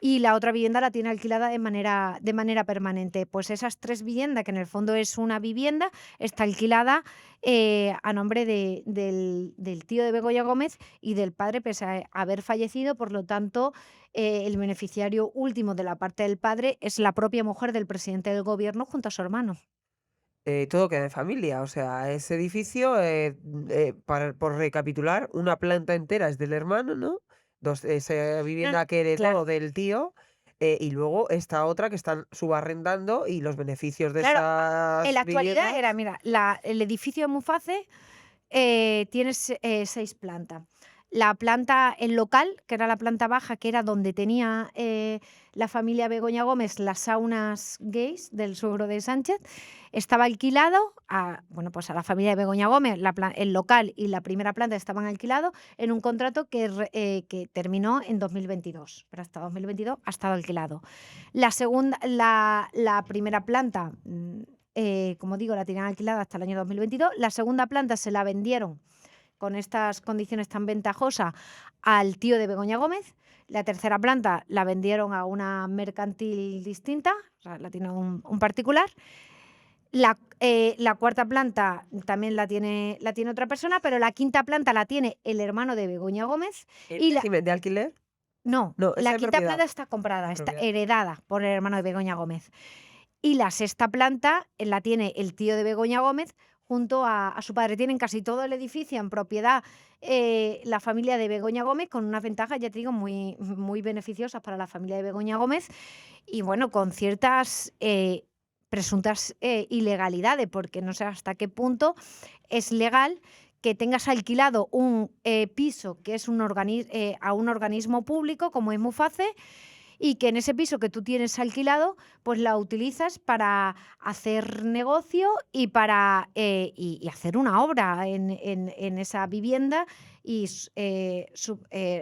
y la otra vivienda la tiene alquilada de manera permanente. Pues esas tres viviendas, que en el fondo es una vivienda, está alquilada a nombre del tío de Begoña Gómez y del padre, pese a haber fallecido. Por lo tanto, el beneficiario último de la parte del padre es la propia mujer del presidente del gobierno junto a su hermano. Todo queda en familia, o sea, ese edificio, por recapitular, una planta entera es del hermano, ¿no? Esa No, vivienda que claro, heredó del tío, y luego esta otra que están subarrendando, y los beneficios de claro. En la esas actualidad viviendas. mira, el edificio de Muface tiene 6 plantas. El local, que era la planta baja, que era donde tenía la familia Begoña Gómez las saunas gays del suegro de Sánchez, estaba alquilado pues a la familia de Begoña Gómez. El local y la primera planta estaban alquilados en un contrato que terminó en 2022, pero hasta 2022 ha estado alquilado. La primera planta, como digo, la tenían alquilada hasta el año 2022. La segunda planta se la vendieron con estas condiciones tan ventajosas al tío de Begoña Gómez. La tercera planta la vendieron a una mercantil distinta, o sea, la tiene un particular. La cuarta planta también la tiene otra persona, pero la quinta planta la tiene el hermano de Begoña Gómez. ¿En Y régimen de alquiler? no, No, esa la de quinta propiedad. planta está comprada, De está propiedad. heredada por el hermano de Begoña Gómez. Y la sexta planta la tiene el tío de Begoña Gómez junto a su padre. Tienen casi todo el edificio en propiedad la familia de Begoña Gómez, con unas ventajas, ya te digo, muy, muy beneficiosas para la familia de Begoña Gómez, y bueno, con ciertas presuntas ilegalidades, porque no sé hasta qué punto es legal que tengas alquilado un piso que es a un organismo público como es Muface, y que en ese piso que tú tienes alquilado, pues la utilizas para hacer negocio y para y hacer una obra en esa vivienda y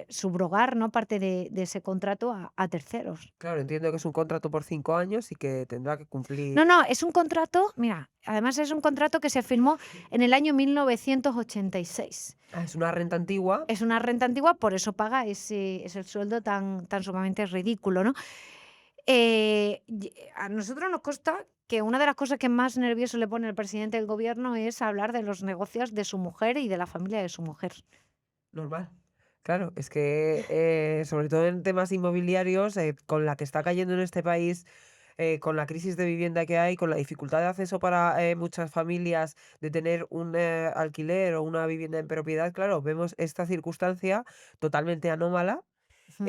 subrogar, ¿no?, parte de ese contrato a terceros. Claro, entiendo que es un contrato por 5 años y que tendrá que cumplir. No, es un contrato, mira, además es un contrato que se firmó en el año 1986. Es una renta antigua. Es una renta antigua, por eso paga ese sueldo tan sumamente ridículo, ¿no? A nosotros nos consta que una de las cosas que más nervioso le pone el presidente del gobierno es hablar de los negocios de su mujer y de la familia de su mujer. Normal. Claro, es que sobre todo en temas inmobiliarios, con la que está cayendo en este país, con la crisis de vivienda que hay, con la dificultad de acceso para muchas familias de tener un alquiler o una vivienda en propiedad, claro, vemos esta circunstancia totalmente anómala. Ujú.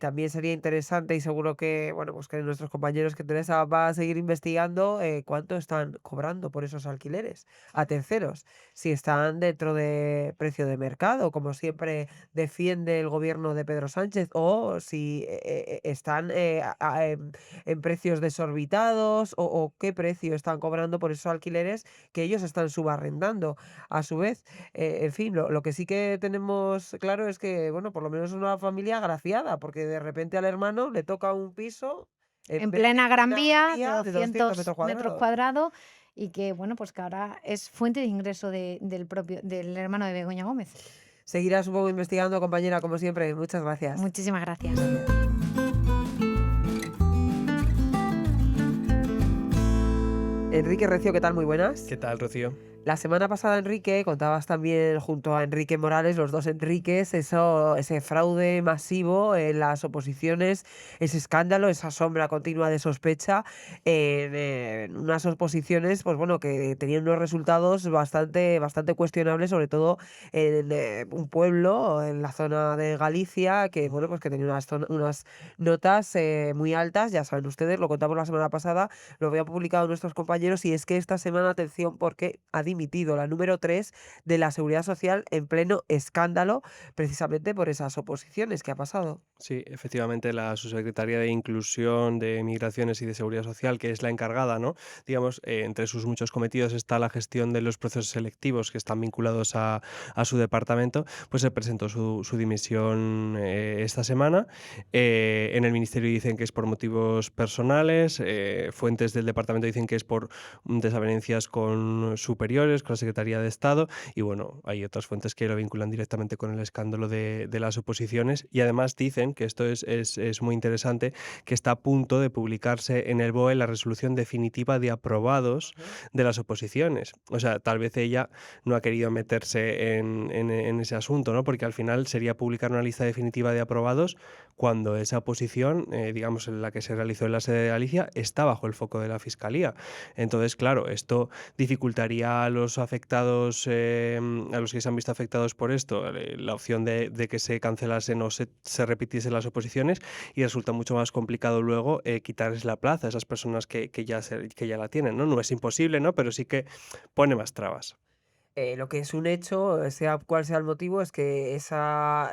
También sería interesante, y seguro que, bueno, pues que nuestros compañeros, que Teresa va a seguir investigando, cuánto están cobrando por esos alquileres a terceros, si están dentro de precio de mercado, como siempre defiende el gobierno de Pedro Sánchez, o si están en precios desorbitados, o qué precio están cobrando por esos alquileres que ellos están subarrendando a su vez. En fin, lo que sí que tenemos claro es que, bueno, por lo menos una familia agraciada, porque de repente al hermano le toca un piso En en plena Gran plena Gran Vía, de Vía de 200 200 metros metros cuadrados. cuadrados, y que, bueno, pues que ahora es fuente de ingreso del hermano de Begoña Gómez. Seguirás un poco investigando, compañera, como siempre. Muchas gracias. Muchísimas gracias. Enrique Recio, ¿qué tal? Muy buenas. ¿Qué tal, Rocío? La semana pasada, Enrique, contabas también junto a Enrique Morales, los dos Enriques, ese fraude masivo en las oposiciones, ese escándalo, esa sombra continua de sospecha en unas oposiciones, pues bueno, que tenían unos resultados bastante cuestionables, sobre todo en un pueblo en la zona de Galicia, que bueno, pues que tenía unas notas muy altas, ya saben ustedes, lo contamos la semana pasada, lo habían publicado nuestros compañeros, y es que esta semana, atención, porque ha dimitido la número 3 de la Seguridad Social en pleno escándalo, precisamente por esas oposiciones. ¿Qué ha pasado? Sí, efectivamente, la subsecretaria de Inclusión, de Migraciones y de Seguridad Social, que es la encargada, ¿no? Digamos, entre sus muchos cometidos está la gestión de los procesos selectivos que están vinculados a su departamento, pues se presentó su dimisión esta semana. En el ministerio dicen que es por motivos personales, fuentes del departamento dicen que es por desavenencias con superiores, con la Secretaría de Estado, y bueno, hay otras fuentes que lo vinculan directamente con el escándalo de las oposiciones, y además dicen que esto es muy interesante, que está a punto de publicarse en el BOE la resolución definitiva de aprobados Ujú. de las oposiciones. O sea, tal vez ella no ha querido meterse en ese asunto, ¿no? Porque al final sería publicar una lista definitiva de aprobados cuando esa oposición, digamos, en la que se realizó en la sede de Galicia, está bajo el foco de la Fiscalía. Entonces, claro, esto dificultaría a los afectados, a los que se han visto afectados por esto, la opción de que se cancelasen o se repitiesen las oposiciones, y resulta mucho más complicado luego quitarles la plaza a esas personas que ya la tienen, ¿no? No es imposible, ¿no? Pero sí que pone más trabas. Lo que es un hecho, sea cual sea el motivo, es que esa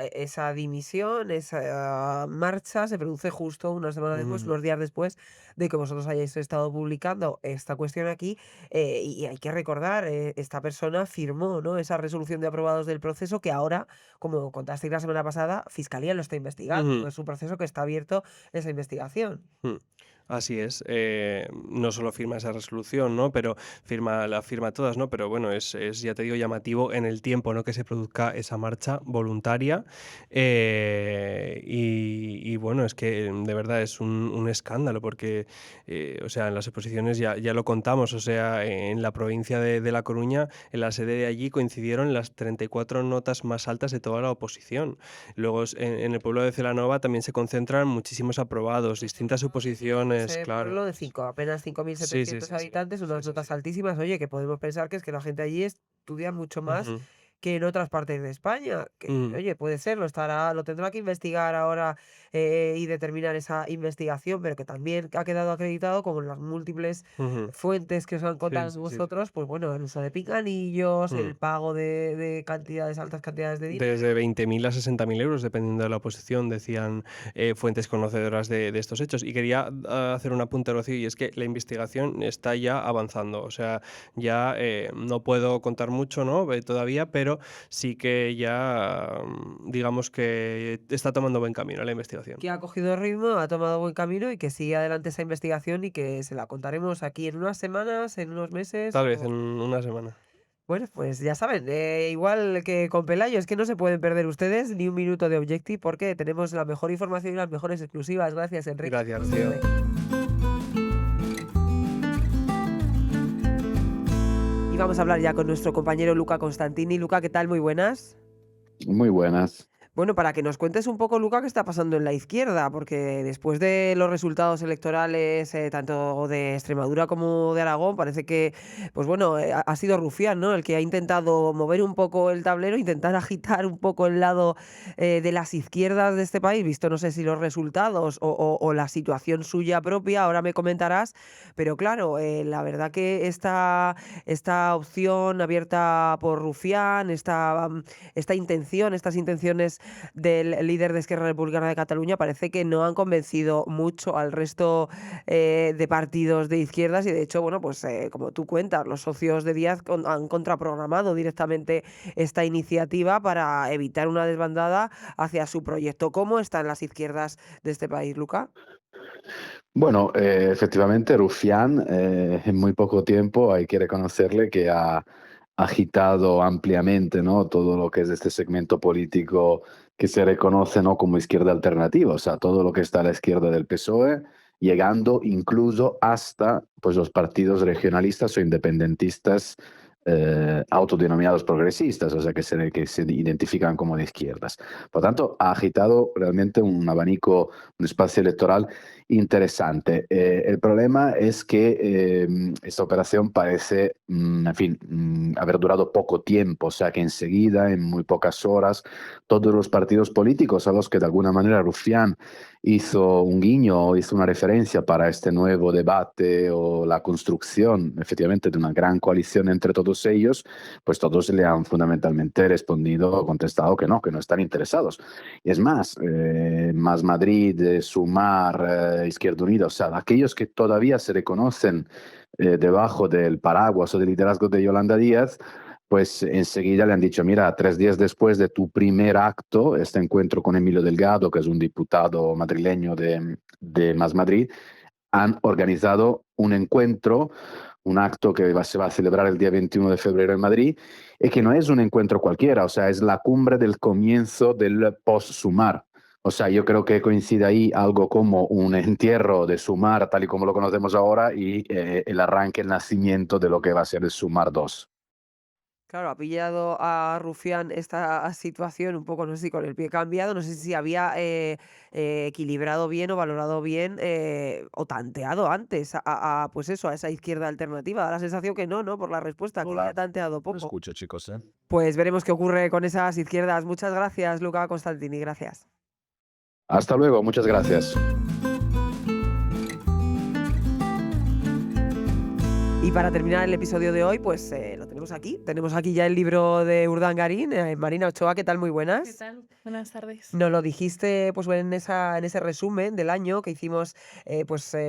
dimisión, esa marcha se produce justo una semana después, Mm, unos días después de que vosotros hayáis estado publicando esta cuestión aquí. Y hay que recordar, esta persona firmó, ¿no?, esa resolución de aprobados del proceso que ahora, como contasteis la semana pasada, Fiscalía lo está investigando. ujú. Es un proceso que está abierto esa investigación. Mm, así es. No solo firma esa resolución, ¿no? Pero la firma todas, ¿no? Pero bueno, ya te digo, llamativo en el tiempo, ¿no? Que se produzca esa marcha voluntaria. Y bueno, es que de verdad es un escándalo porque, o sea, en las exposiciones ya lo contamos, o sea, en la provincia de La Coruña, en la sede de allí coincidieron las 34 notas más altas de toda la oposición. Luego en el pueblo de Celanova también se concentran muchísimos aprobados, distintas oposiciones, Ese claro. pueblo de apenas Sí, sí, 5.700 sí, sí. habitantes, Sí, unas sí, notas sí. altísimas. Oye, que podemos pensar que es que la gente allí estudia mucho más Ujú, que en otras partes de España. Que, ujú, oye, puede ser, lo tendrá que investigar ahora, y determinar esa investigación, pero que también ha quedado acreditado como en las múltiples ujú. fuentes que os han Sí, contado sí, sí, sí. vosotros, pues bueno, el uso de pinganillos, Mm. el pago de cantidades, altas cantidades de dinero. Desde 20.000 a 60.000 euros, dependiendo de la oposición, decían fuentes conocedoras de estos hechos. Y quería hacer un apunte, Rocío, y es que la investigación está ya avanzando. O sea, ya no puedo contar mucho, ¿no? Todavía, pero sí que ya, digamos que está tomando buen camino la investigación. Que ha cogido ritmo, ha tomado buen camino y que sigue adelante esa investigación y que se la contaremos aquí en unas semanas, en unos meses. Tal vez en una semana. Bueno, pues ya saben, igual que con Pelayo, es que no se pueden perder ustedes ni un minuto de Objective porque tenemos la mejor información y las mejores exclusivas. Gracias, Enrique, Gracias, como Rocío. siempre. Y vamos a hablar ya con nuestro compañero Luca Constantini. Luca, ¿qué tal? Muy buenas. Muy buenas. Bueno, para que nos cuentes un poco, Luca, qué está pasando en la izquierda, porque después de los resultados electorales, tanto de Extremadura como de Aragón, parece que, pues bueno, ha sido Rufián, ¿no?, el que ha intentado mover un poco el tablero, intentar agitar un poco el lado, de las izquierdas de este país, visto no sé si los resultados o la situación suya propia, ahora me comentarás, pero claro, la verdad que esta opción abierta por Rufián, estas intenciones del líder de Esquerra Republicana de Cataluña parece que no han convencido mucho al resto, de partidos de izquierdas y de hecho, bueno, pues como tú cuentas, los socios de Díaz han contraprogramado directamente esta iniciativa para evitar una desbandada hacia su proyecto. ¿Cómo están las izquierdas de este país, Luca? Bueno, efectivamente, Rufián, en muy poco tiempo hay que reconocerle que ha agitado ampliamente, ¿no? Todo lo que es este segmento político que se reconoce, ¿no?, como izquierda alternativa, o sea, todo lo que está a la izquierda del PSOE, llegando incluso hasta pues, los partidos regionalistas o independentistas autodenominados progresistas, o sea, que se identifican como de izquierdas. Por tanto, ha agitado realmente un abanico, un espacio electoral interesante. El problema es que esta operación parece, en fin, haber durado poco tiempo, o sea que enseguida, en muy pocas horas, todos los partidos políticos a los que de alguna manera Rufián hizo un guiño, hizo una referencia para este nuevo debate o la construcción efectivamente de una gran coalición entre todos ellos, pues todos le han fundamentalmente respondido, contestado que no están interesados. Y es más, Más Madrid, Sumar, Izquierda Unida, o sea, aquellos que todavía se reconocen debajo del paraguas o del liderazgo de Yolanda Díaz, pues enseguida le han dicho, mira, 3 días después de tu primer acto, este encuentro con Emilio Delgado, que es un diputado madrileño de Más Madrid, han organizado un encuentro, un acto que se va a celebrar el día 21 de febrero en Madrid, y que no es un encuentro cualquiera, o sea, es la cumbre del comienzo del post-Sumar. O sea, yo creo que coincide ahí algo como un entierro de Sumar, tal y como lo conocemos ahora, y el arranque, el nacimiento de lo que va a ser el Sumar 2. Claro, ha pillado a Rufián esta situación un poco, no sé si con el pie cambiado, no sé si había equilibrado bien o valorado bien o tanteado antes pues eso, a esa izquierda alternativa. Da la sensación que no, ¿no? Por la respuesta, que había Hola, tanteado lo poco. escucho, chicos, ¿eh? Pues veremos qué ocurre con esas izquierdas. Muchas gracias, Luca Constantini, gracias. Hasta luego, muchas gracias. Y para terminar el episodio de hoy, pues lo tenemos aquí. Tenemos aquí ya el libro de Urdangarín. Marina Ochoa, ¿qué tal? Muy ¿Qué buenas. tal? Buenas tardes. Nos lo dijiste pues en ese resumen del año que hicimos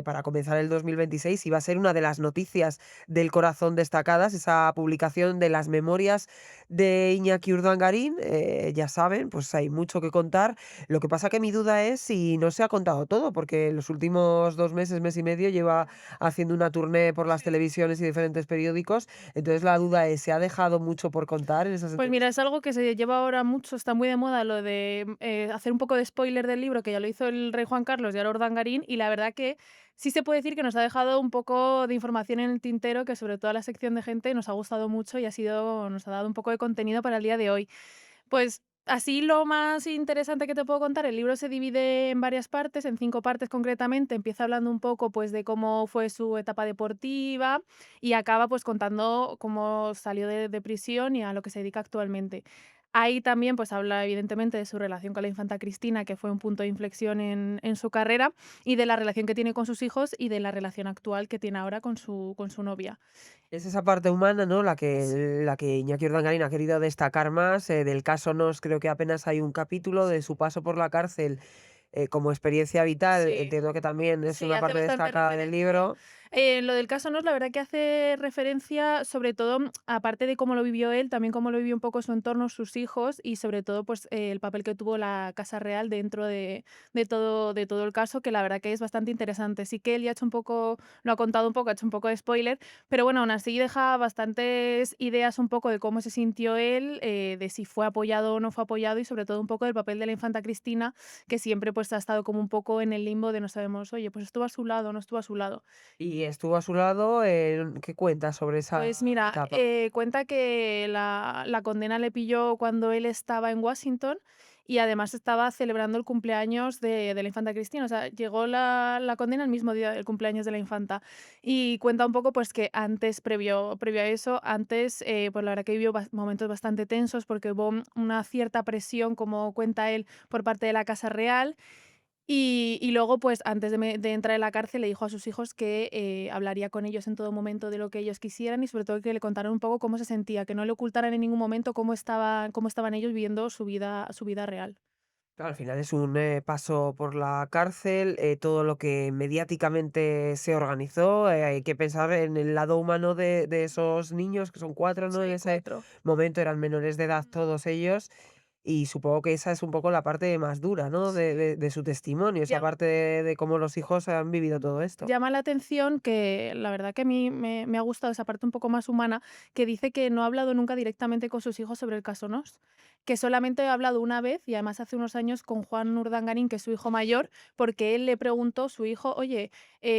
para comenzar el 2026. Iba a ser una de las noticias del corazón destacadas, esa publicación de las memorias de Iñaki Urdangarín. Ya saben, pues hay mucho que contar. Lo que pasa que mi duda es si no se ha contado todo, porque en los últimos 2 meses, mes y medio, lleva haciendo una tournée por las televisiones y diferentes periódicos. Entonces la duda es, ¿se ha dejado mucho por contar en esas Pues mira, es algo que se lleva ahora mucho, está muy de moda lo de hacer un poco de spoiler del libro, que ya lo hizo el rey Juan Carlos y ahora Urdangarín, y la verdad que sí se puede decir que nos ha dejado un poco de información en el tintero, que sobre todo a la sección de gente nos ha gustado mucho y nos ha dado un poco de contenido para el día de hoy. Pues así lo más interesante que te puedo contar, el libro se divide en varias partes, en 5 partes concretamente. Empieza hablando un poco pues de cómo fue su etapa deportiva y acaba pues contando cómo salió de prisión y a lo que se dedica actualmente. Ahí también pues habla evidentemente de su relación con la infanta Cristina, que fue un punto de inflexión en su carrera, y de la relación que tiene con sus hijos y de la relación actual que tiene ahora con su novia. Es esa parte humana, ¿no? La que Iñaki Urdangarín ha querido destacar más. Del caso Nos creo que apenas hay un capítulo de su paso por la cárcel como experiencia vital. Sí. Entiendo que también es Sí, una hace parte bastante destacada del referencia. libro. Lo del caso Nos, la verdad que hace referencia, sobre todo, aparte de cómo lo vivió él, también cómo lo vivió un poco su entorno, sus hijos y sobre todo, pues, el papel que tuvo la Casa Real dentro de todo el caso, que la verdad que es bastante interesante. Sí que él ya ha hecho un poco, lo ha contado un poco, ha hecho un poco de spoiler, pero bueno, aún así deja bastantes ideas un poco de cómo se sintió él, de si fue apoyado o no fue apoyado y sobre todo un poco del papel de la infanta Cristina, que siempre pues ha estado como un poco en el limbo de no sabemos, oye, pues estuvo a su lado o no estuvo a su lado. Y estuvo a su lado. ¿Qué cuenta sobre esa Pues mira, etapa? cuenta que la condena le pilló cuando él estaba en Washington y además estaba celebrando el cumpleaños de la infanta Cristina. O sea, llegó la condena el mismo día del cumpleaños de la infanta. Y cuenta un poco pues que antes, previo a eso, antes, pues la verdad que vivió momentos bastante tensos porque hubo una cierta presión, como cuenta él, por parte de la Casa Real. Y luego, pues, antes de entrar en la cárcel, le dijo a sus hijos que, hablaría con ellos en todo momento de lo que ellos quisieran y, sobre todo, que le contaran un poco cómo se sentía, que no le ocultaran en ningún momento cómo estaban ellos viviendo su vida real. Claro, al final es un paso por la cárcel, todo lo que mediáticamente se organizó. Hay que pensar en el lado humano de esos niños, que son 4, ¿no? En Sí, ese 4. momento eran menores de edad todos ellos. Y supongo que esa es un poco la parte más dura, ¿no? Sí. De su testimonio, esa Llama parte de cómo los hijos han vivido todo esto. llama la atención que la verdad que a mí me ha gustado esa parte un poco más humana, que dice que no ha hablado nunca directamente con sus hijos sobre el caso Nos, que solamente ha hablado una vez, y además hace unos años, con Juan Urdangarín, que es su hijo mayor, porque él le preguntó, su hijo: "Oye,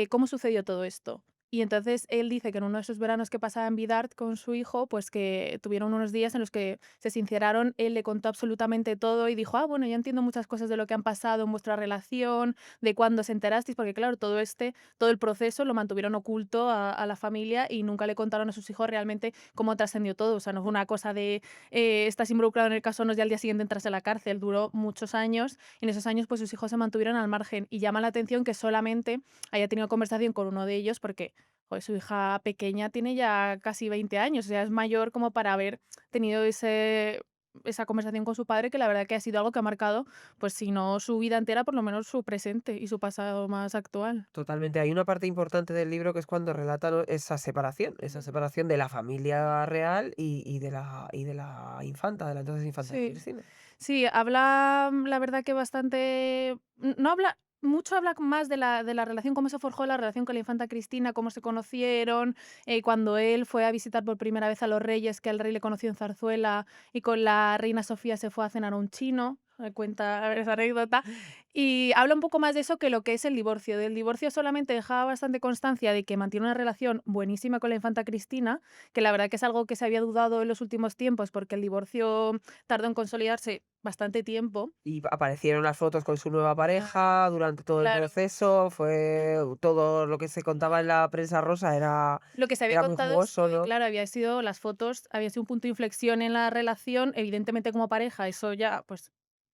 ¿cómo sucedió todo esto?". Y entonces él dice que en uno de esos veranos que pasaba en Bidart con su hijo, pues que tuvieron unos días en los que se sinceraron, él le contó absolutamente todo y dijo, bueno, yo entiendo muchas cosas de lo que han pasado en vuestra relación, de cuándo os enterasteis, porque claro, todo el proceso lo mantuvieron oculto a la familia y nunca le contaron a sus hijos realmente cómo trascendió todo. O sea, no fue una cosa de estás involucrado en el caso Nos y al día siguiente entras en la cárcel. Duró muchos años y en esos años pues sus hijos se mantuvieron al margen. Y llama la atención que solamente haya tenido conversación con uno de ellos porque joder, su hija pequeña tiene ya casi 20 años, o sea, es mayor como para haber tenido esa conversación con su padre, que la verdad que ha sido algo que ha marcado, pues si no su vida entera, por lo menos su presente y su pasado más actual. Totalmente. Hay una parte importante del libro que es cuando relata esa separación de la familia real y de la infanta, de la entonces infanta Sí. Cristina. Sí, habla, la verdad que bastante, no habla mucho, habla más de la relación, cómo se forjó la relación con la infanta Cristina, cómo se conocieron, cuando él fue a visitar por primera vez a los reyes, que el rey le conoció en Zarzuela, y con la reina Sofía se fue a cenar a un chino, cuenta esa anécdota, y habla un poco más de eso que lo que es el divorcio. Del divorcio solamente dejaba bastante constancia de que mantiene una relación buenísima con la infanta Cristina, que la verdad que es algo que se había dudado en los últimos tiempos, porque el divorcio tardó en consolidarse bastante tiempo. Y aparecieron las fotos con su nueva pareja durante todo el Claro. proceso, fue todo lo que se contaba en la prensa rosa Lo que se había era muy contado es jugoso, que, ¿no? claro, había sido las fotos, había sido un punto de inflexión en la relación, evidentemente como pareja, eso ya, pues,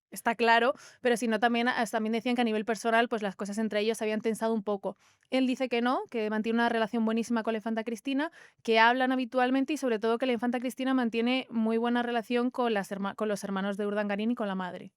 está claro, pero si no también decían que a nivel personal, pues las cosas entre ellos se habían tensado un poco. Él dice que no, que mantiene una relación buenísima con la infanta Cristina, que hablan habitualmente y sobre todo que la infanta Cristina mantiene muy buena relación con con los hermanos de Urdangarín y con la madre.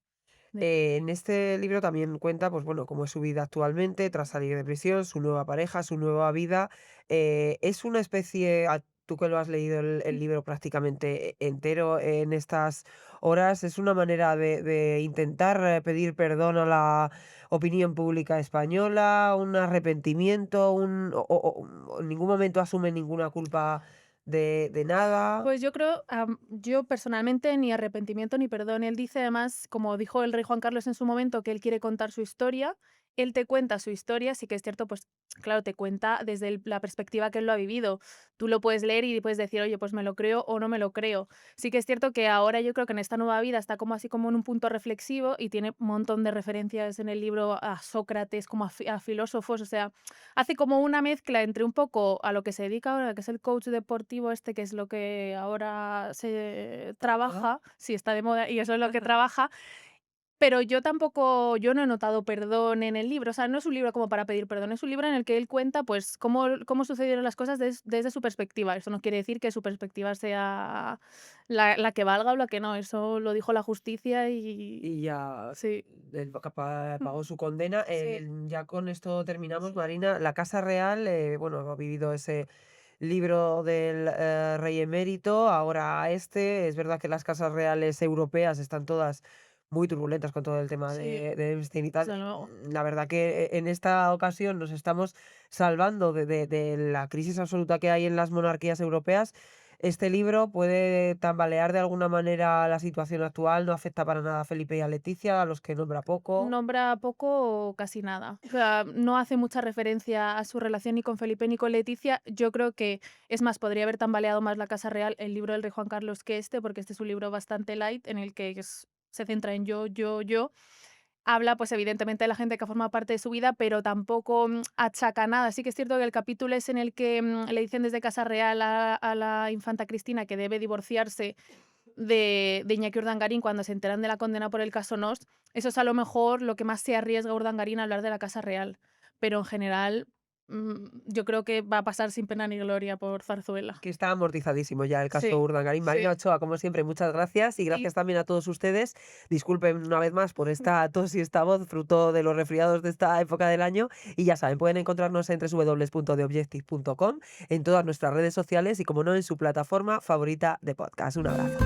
En este libro también cuenta, pues bueno, cómo es su vida actualmente, tras salir de prisión, su nueva pareja, su nueva vida. Es una especie, tú que lo has leído el libro prácticamente entero en estas horas, es una manera de intentar pedir perdón a la opinión pública española, un arrepentimiento, o en ningún momento asume ninguna culpa de nada. Pues yo creo, yo personalmente ni arrepentimiento ni perdón. Él dice además, como dijo el rey Juan Carlos en su momento, que él quiere contar su historia. Él te cuenta su historia, sí que es cierto, pues claro, te cuenta desde la perspectiva que él lo ha vivido. Tú lo puedes leer y puedes decir, oye, pues me lo creo o no me lo creo. Sí que es cierto que ahora yo creo que en esta nueva vida está como así como en un punto reflexivo y tiene un montón de referencias en el libro a Sócrates, como a filósofos, o sea, hace como una mezcla entre un poco a lo que se dedica ahora, que es el coach deportivo que es lo que ahora se ¿Ah? trabaja, sí, está de moda y eso es lo que trabaja, pero yo no he notado perdón en el libro, o sea, no es un libro como para pedir perdón, es un libro en el que él cuenta, pues, cómo sucedieron las cosas desde su perspectiva. Eso no quiere decir que su perspectiva sea la que valga o la que no, eso lo dijo la justicia y Y ya sí. él pagó su condena. Sí. Ya con esto terminamos, Marina. La Casa Real, bueno, ha vivido ese libro del rey emérito, ahora este. Es verdad que las casas reales europeas están todas muy turbulentas con todo el tema Sí, de Epstein y tal. desde luego. La verdad que en esta ocasión nos estamos salvando de la crisis absoluta que hay en las monarquías europeas. Este libro puede tambalear de alguna manera la situación actual, no afecta para nada a Felipe y a Leticia, a los que nombra poco. Nombra poco o casi nada. O sea, no hace mucha referencia a su relación ni con Felipe ni con Leticia. Yo creo que, es más, podría haber tambaleado más la Casa Real, el libro del rey Juan Carlos, que porque este es un libro bastante light en el que se centra en yo, yo, yo. Habla, pues evidentemente, de la gente que forma parte de su vida, pero tampoco achaca nada. Sí que es cierto que el capítulo es en el que le dicen desde Casa Real a la infanta Cristina que debe divorciarse de Iñaki Urdangarín cuando se enteran de la condena por el caso Nos. Eso es a lo mejor lo que más se arriesga Urdangarín a hablar de la Casa Real. Pero en general, yo creo que va a pasar sin pena ni gloria por Zarzuela. Que está amortizadísimo ya el caso Sí, Urdangarín. Marina sí. Ochoa, como siempre, muchas gracias y Y gracias también a todos ustedes. Disculpen una vez más por esta tos y esta voz, fruto de los resfriados de esta época del año. Y ya saben, pueden encontrarnos en www.theobjective.com, en todas nuestras redes sociales y, como no, en su plataforma favorita de podcast. Un abrazo.